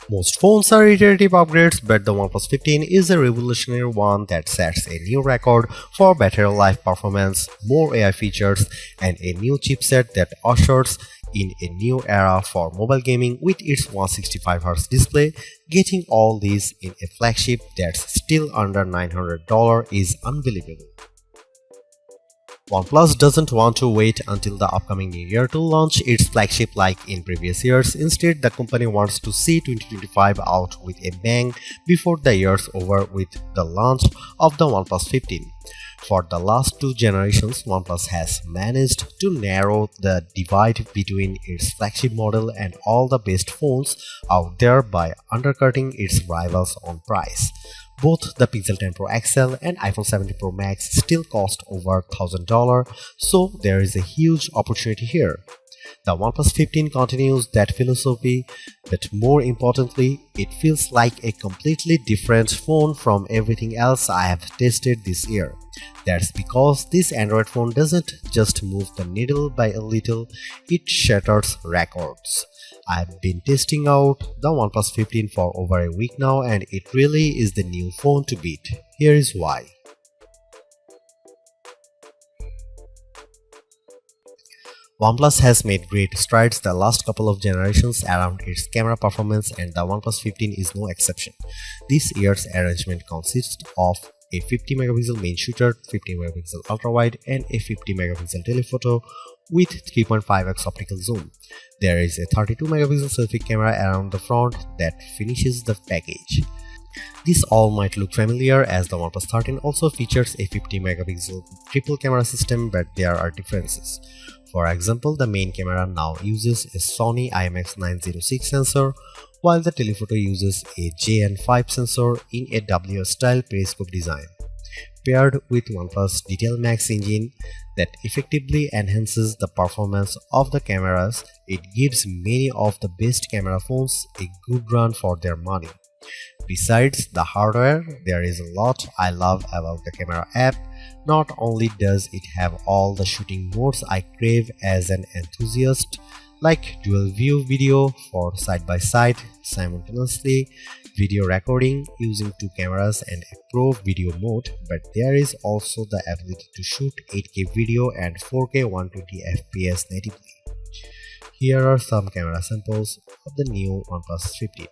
Most phones are iterative upgrades, but the OnePlus 15 is a revolutionary one that sets a new record for battery life performance, more AI features, and a new chipset that ushers in a new era for mobile gaming with its 165Hz display. Getting all these in a flagship that's still under $900 is unbelievable. OnePlus doesn't want to wait until the upcoming new year to launch its flagship like in previous years. Instead, the company wants to see 2025 out with a bang before the year's over with the launch of the OnePlus 15. For the last two generations, OnePlus has managed to narrow the divide between its flagship model and all the best phones out there by undercutting its rivals on price. Both the Pixel 10 Pro XL and iPhone 17 Pro Max still cost over $1,000, so there is a huge opportunity here. The OnePlus 15 continues that philosophy, but more importantly, it feels like a completely different phone from everything else I have tested this year. That's because this Android phone doesn't just move the needle by a little, it shatters records. I've been testing out the OnePlus 15 for over a week now, and it really is the new phone to beat. Here is why. OnePlus has made great strides the last couple of generations around its camera performance, and the OnePlus 15 is no exception. This year's arrangement consists of a 50 megapixel main shooter, 50 megapixel ultra-wide, and a 50 megapixel telephoto with 3.5x optical zoom. There is a 32 megapixel selfie camera around the front that finishes the package. This all might look familiar as the OnePlus 13 also features a 50 megapixel triple camera system, but there are differences. For example, the main camera now uses a Sony IMX906 sensor, while the telephoto uses a JN5 sensor in a WS-style periscope design. Paired with OnePlus Detail Max engine that effectively enhances the performance of the cameras, it gives many of the best camera phones a good run for their money. Besides the hardware, there is a lot I love about the camera app. Not only does it have all the shooting modes I crave as an enthusiast, like dual view video for side-by-side simultaneously, video recording using two cameras, and a pro video mode, but there is also the ability to shoot 8K video and 4K 120fps natively. Here are some camera samples of the new OnePlus 15.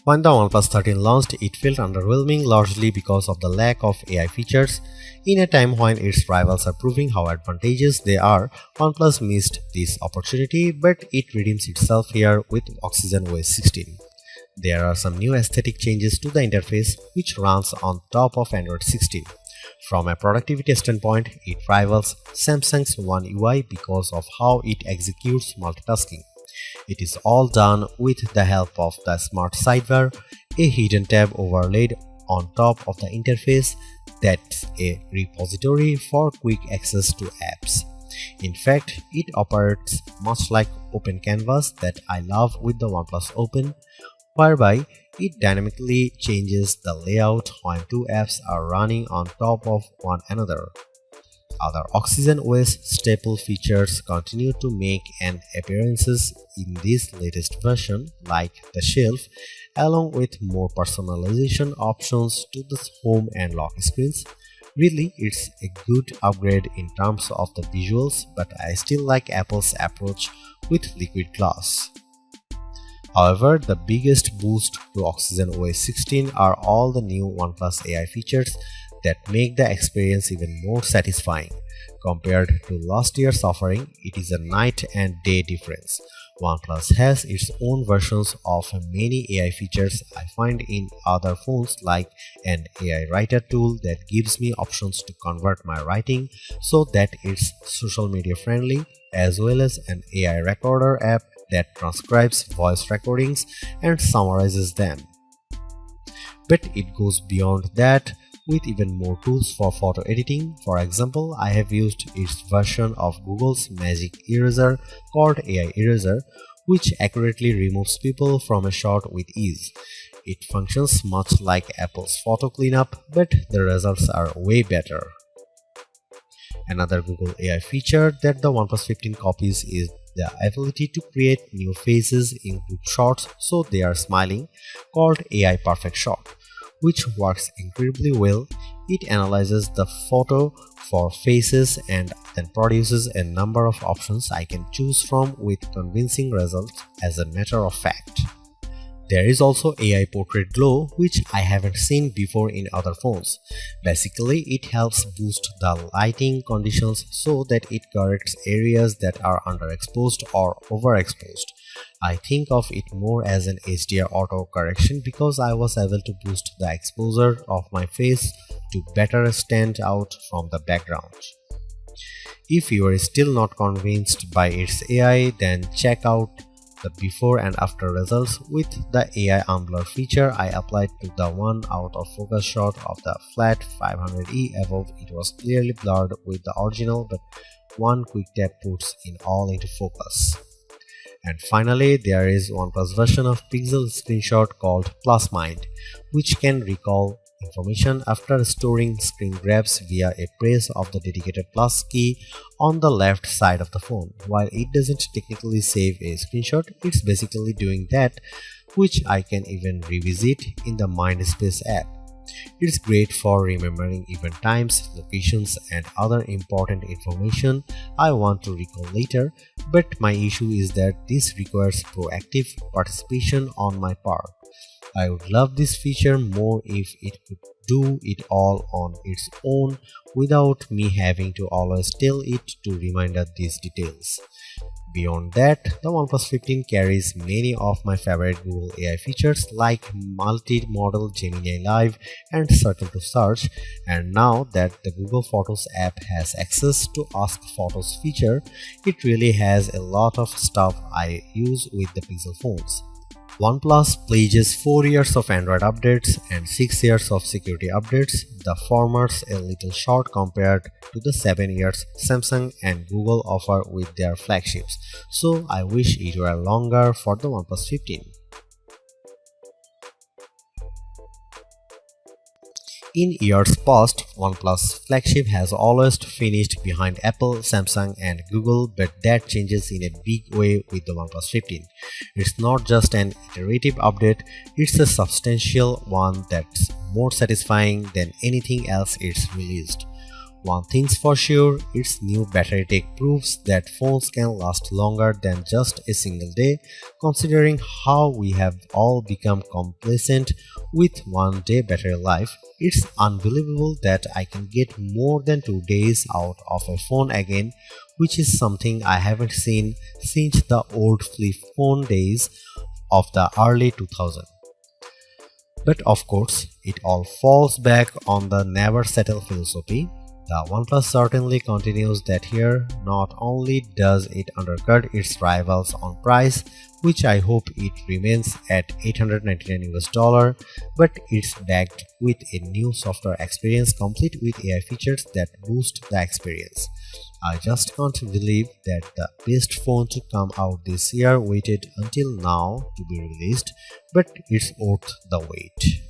When the OnePlus 13 launched, it felt underwhelming largely because of the lack of AI features. In a time when its rivals are proving how advantageous they are, OnePlus missed this opportunity, but it redeems itself here with Oxygen OS 16. There are some new aesthetic changes to the interface which runs on top of Android 16. From a productivity standpoint, it rivals Samsung's One UI because of how it executes multitasking. It is all done with the help of the smart sidebar, a hidden tab overlaid on top of the interface that's a repository for quick access to apps. In fact, it operates much like Open Canvas that I love with the OnePlus Open, whereby it dynamically changes the layout when two apps are running on top of one another. Other Oxygen OS staple features continue to make an appearances in this latest version, like the shelf, along with more personalization options to the home and lock screens. Really, it's a good upgrade in terms of the visuals, but I still like Apple's approach with liquid glass. However, the biggest boost to Oxygen OS 16 are all the new OnePlus AI features that make the experience even more satisfying. Compared to last year's offering, it is a night and day difference. OnePlus has its own versions of many AI features I find in other phones, like an AI writer tool that gives me options to convert my writing so that it's social media friendly, as well as an AI recorder app that transcribes voice recordings and summarizes them. But it goes beyond that with even more tools for photo editing. For example, I have used its version of Google's Magic Eraser called AI Eraser, which accurately removes people from a shot with ease. It functions much like Apple's photo cleanup, but the results are way better. Another Google AI feature that the OnePlus 15 copies is the ability to create new faces in group shots so they are smiling, called AI Perfect Shot, which works incredibly well. It analyzes the photo for faces and then produces a number of options I can choose from with convincing results. As a matter of fact, there is also AI Portrait Glow, which I haven't seen before in other phones. Basically, it helps boost the lighting conditions so that it corrects areas that are underexposed or overexposed. I think of it more as an HDR auto correction because I was able to boost the exposure of my face to better stand out from the background. If you are still not convinced by its AI, then check out the before and after results. With the AI Ambler feature I applied to the one out of focus shot of the flat 500E above, it was clearly blurred with the original, but one quick tap puts it all into focus. And finally, there is OnePlus version of Pixel Screenshot called Plus Mind, which can recall information after storing screen grabs via a press of the dedicated plus key on the left side of the phone. While it doesn't technically save a screenshot, it's basically doing that, which I can even revisit in the Mindspace app. It's great for remembering event times, locations, and other important information I want to recall later, but my issue is that this requires proactive participation on my part. I would love this feature more if it could do it all on its own without me having to always tell it to remind us these details. Beyond that, the OnePlus 15 carries many of my favorite Google AI features like multi-modal Gemini Live and Circle to Search, and now that the Google Photos app has access to Ask Photos feature, it really has a lot of stuff I use with the Pixel phones. OnePlus pledges 4 years of Android updates and 6 years of security updates, the former's a little short compared to the 7 years Samsung and Google offer with their flagships, so I wish it were longer for the OnePlus 15. In years past, OnePlus flagship has always finished behind Apple, Samsung and Google, but that changes in a big way with the OnePlus 15. It's not just an iterative update, it's a substantial one that's more satisfying than anything else it's released. One thing's for sure, its new battery tech proves that phones can last longer than just a single day, considering how we have all become complacent with 1 day battery life. It's unbelievable that I can get more than 2 days out of a phone again, which is something I haven't seen since the old flip phone days of the early 2000s. But of course, it all falls back on the never settle philosophy. The OnePlus certainly continues that here. Not only does it undercut its rivals on price, which I hope it remains at $899 but it's backed with a new software experience complete with AI features that boost the experience. I just can't believe that the best phone to come out this year waited until now to be released, but it's worth the wait.